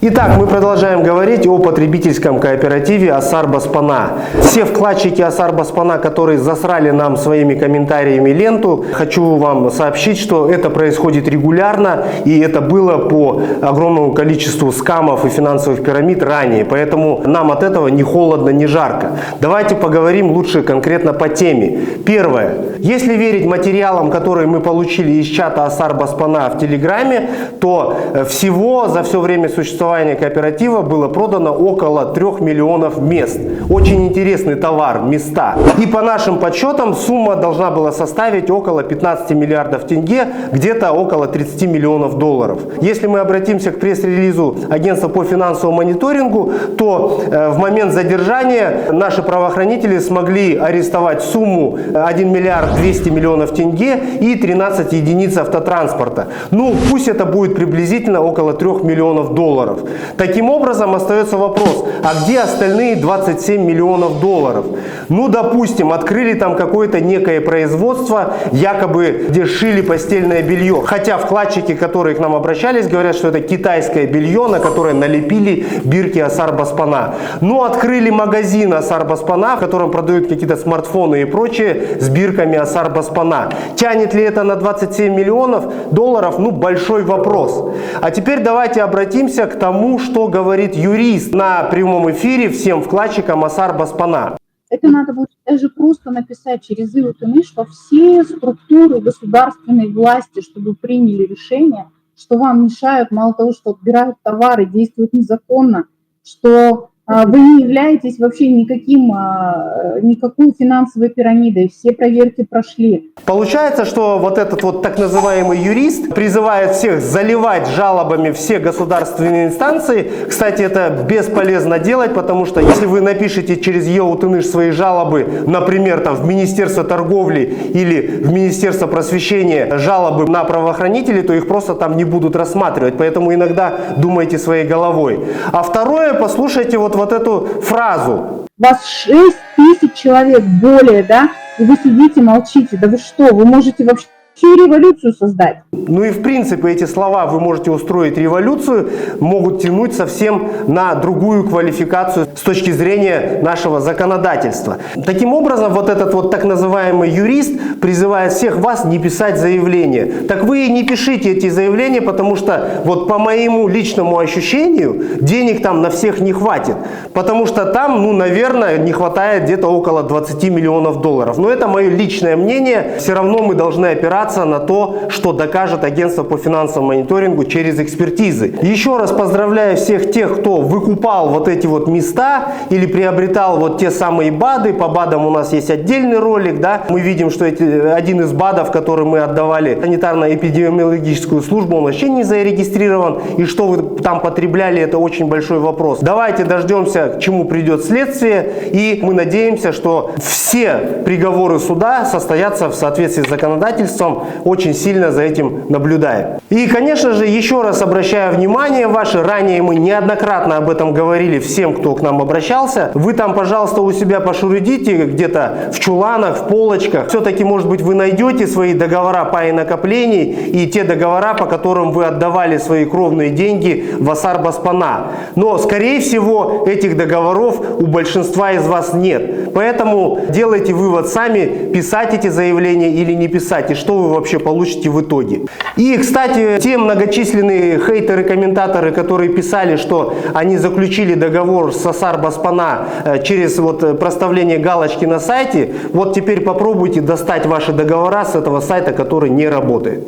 Итак, мы продолжаем говорить о потребительском кооперативе Асар Баспана. Все вкладчики Асар Баспана, которые засрали нам своими комментариями ленту, хочу вам сообщить, что это происходит регулярно, и это было по огромному количеству скамов и финансовых пирамид ранее, поэтому нам от этого ни холодно, ни жарко. Давайте поговорим лучше конкретно по теме. Первое. Если верить материалам, которые мы получили из чата Асар Баспана в Телеграме, то всего за все время существования кооператива было продано около 3 миллионов мест. Очень интересный товар, места. И по нашим подсчетам сумма должна была составить около 15 миллиардов тенге, где-то около 30 миллионов долларов. Если мы обратимся к пресс-релизу Агентства по финансовому мониторингу, то в момент задержания наши правоохранители смогли арестовать сумму 1 миллиард 200 миллионов тенге и 13 единиц автотранспорта. Ну, пусть это будет приблизительно около 3 миллионов долларов. Таким образом, остается вопрос, а где остальные 27 миллионов долларов? Ну, допустим, открыли там какое-то некое производство, якобы где шили постельное белье. Хотя вкладчики, которые к нам обращались, говорят, что это китайское белье, на которое налепили бирки Асар Баспана. Ну, открыли магазин Асар Баспана, в котором продают какие-то смартфоны и прочее с бирками Асар Баспана. Тянет ли это на 27 миллионов долларов? Ну, большой вопрос. А теперь давайте обратимся к тому, что говорит юрист на прямом эфире всем вкладчикам Асар Баспана. Это надо будет даже просто написать через ИУТНИ, что все структуры государственной власти, чтобы приняли решение, что вам мешают, мало того, что отбирают товары, действуют незаконно, что вы не являетесь вообще никакой финансовой пирамидой, все проверки прошли. Получается, что вот этот вот так называемый юрист призывает всех заливать жалобами все государственные инстанции. Кстати, это бесполезно делать, потому что если вы напишете через ЕУТНИШ свои жалобы, например, там, в Министерство торговли или в Министерство просвещения жалобы на правоохранителей, то их просто там не будут рассматривать. Поэтому иногда думайте своей головой. А второе, послушайте вот эту фразу. Вас 6 тысяч человек более, да, и вы сидите, молчите. Да вы что, вы можете вообще революцию создать? Ну и в принципе эти слова «вы можете устроить революцию» могут тянуть совсем на другую квалификацию с точки зрения нашего законодательства. Таким образом, вот этот вот так называемый юрист призывает всех вас не писать заявления. Так вы и не пишите эти заявления, потому что вот по моему личному ощущению денег там на всех не хватит. Потому что там, ну, наверное, не хватает где-то около 20 миллионов долларов. Но это мое личное мнение. Все равно мы должны опираться на то, что докажет Агентство по финансовому мониторингу через экспертизы. Еще раз поздравляю всех тех, кто выкупал вот эти вот места или приобретал вот те самые БАДы. По БАДам у нас есть отдельный ролик, да. Мы видим, что один из БАДов, который мы отдавали санитарно-эпидемиологическую службу, он вообще не зарегистрирован. И что вы там потребляли, это очень большой вопрос. Давайте дождемся, к чему придет следствие. И мы надеемся, что все приговоры суда состоятся в соответствии с законодательством. Очень сильно за этим наблюдаем. И, конечно же, еще раз обращаю внимание ваше, ранее мы неоднократно об этом говорили всем, кто к нам обращался. Вы там, пожалуйста, у себя пошурудите где-то в чуланах, в полочках. Все-таки, может быть, вы найдете свои договора пай накоплений и те договора, по которым вы отдавали свои кровные деньги в Асар Баспана. Но, скорее всего, этих договоров у большинства из вас нет. Поэтому делайте вывод сами, писать эти заявления или не писать, и что вы вообще получите в итоге. И, кстати, те многочисленные хейтеры, комментаторы, которые писали, что они заключили договор с Асар Баспана через вот проставление галочки на сайте, вот теперь попробуйте достать ваши договора с этого сайта, который не работает.